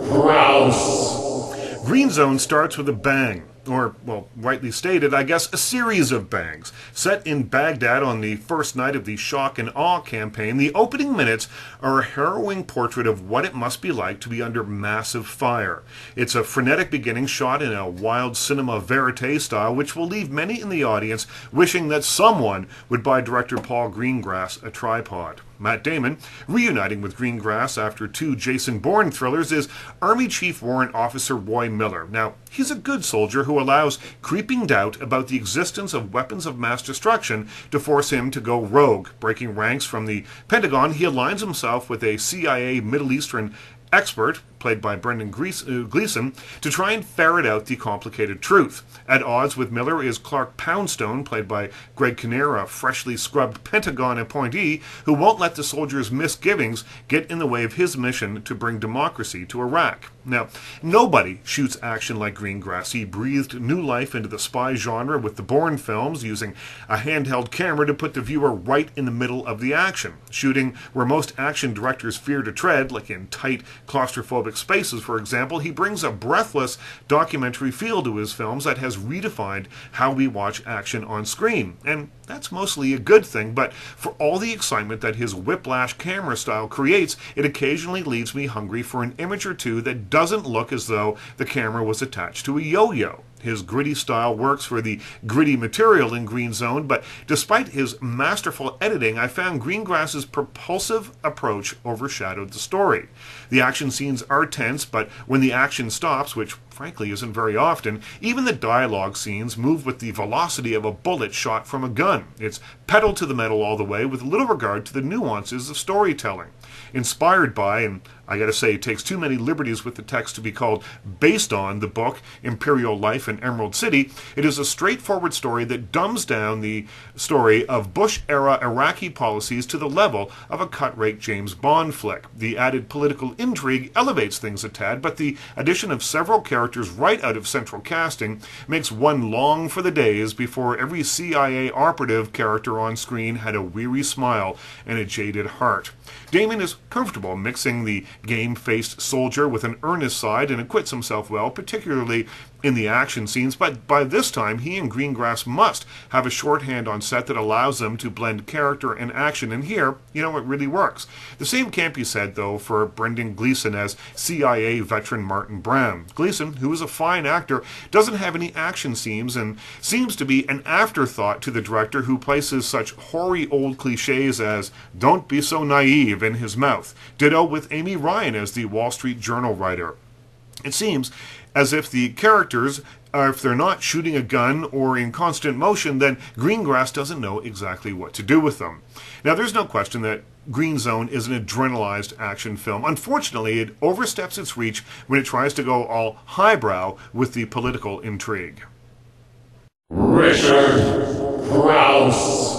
Crouse. Green Zone starts with a bang. Or, well, rightly stated, I guess, a series of bangs. Set in Baghdad on the first night of the Shock and Awe campaign, the opening minutes are a harrowing portrait of what it must be like to be under massive fire. It's a frenetic beginning shot in a wild cinema verite style, which will leave many in the audience wishing that someone would buy director Paul Greengrass a tripod. Matt Damon, reuniting with Greengrass after 2 Jason Bourne thrillers, is Army Chief Warrant Officer Roy Miller. Now, he's a good soldier who allows creeping doubt about the existence of weapons of mass destruction to force him to go rogue. Breaking ranks from the Pentagon, he aligns himself with a CIA Middle Eastern expert, played by Brendan Gleeson, to try and ferret out the complicated truth. At odds with Miller is Clark Poundstone, played by Greg Kinnear, a freshly scrubbed Pentagon appointee who won't let the soldiers' misgivings get in the way of his mission to bring democracy to Iraq. Now, nobody shoots action like Greengrass. He breathed new life into the spy genre with the Bourne films, using a handheld camera to put the viewer right in the middle of the action. Shooting where most action directors fear to tread, like in tight, claustrophobic spaces, for example, he brings a breathless documentary feel to his films that has redefined how we watch action on screen. And that's mostly a good thing, but for all the excitement that his whiplash camera style creates, it occasionally leaves me hungry for an image or two that doesn't look as though the camera was attached to a yo-yo. His gritty style works for the gritty material in Green Zone, but despite his masterful editing, I found Greengrass's propulsive approach overshadowed the story. The action scenes are tense, but when the action stops, which frankly isn't very often, even the dialogue scenes move with the velocity of a bullet shot from a gun. It's pedal to the metal all the way, with little regard to the nuances of storytelling. Inspired by, and I gotta say, it takes too many liberties with the text to be called based on, the book Imperial Life in Emerald City, it is a straightforward story that dumbs down the story of Bush-era Iraqi policies to the level of a cut-rate James Bond flick. The added political intrigue elevates things a tad, but the addition of several characters right out of central casting makes one long for the days before every CIA operative character on screen had a weary smile and a jaded heart. Damon is comfortable mixing the game-faced soldier with an earnest side and acquits himself well, particularly in the action scenes, but by this time he and Greengrass must have a shorthand on set that allows them to blend character and action, and here, it really works. The same can't be said, though, for Brendan Gleeson as CIA veteran Martin Brown. Gleeson, who is a fine actor, doesn't have any action scenes and seems to be an afterthought to the director, who places such hoary old cliches as "don't be so naive" in his mouth. Ditto with Amy Ryan as the Wall Street Journal writer. It seems as if the characters, if they're not shooting a gun or in constant motion, then Greengrass doesn't know exactly what to do with them. Now, there's no question that Green Zone is an adrenalized action film. Unfortunately, it oversteps its reach when it tries to go all highbrow with the political intrigue. Richard Crouse.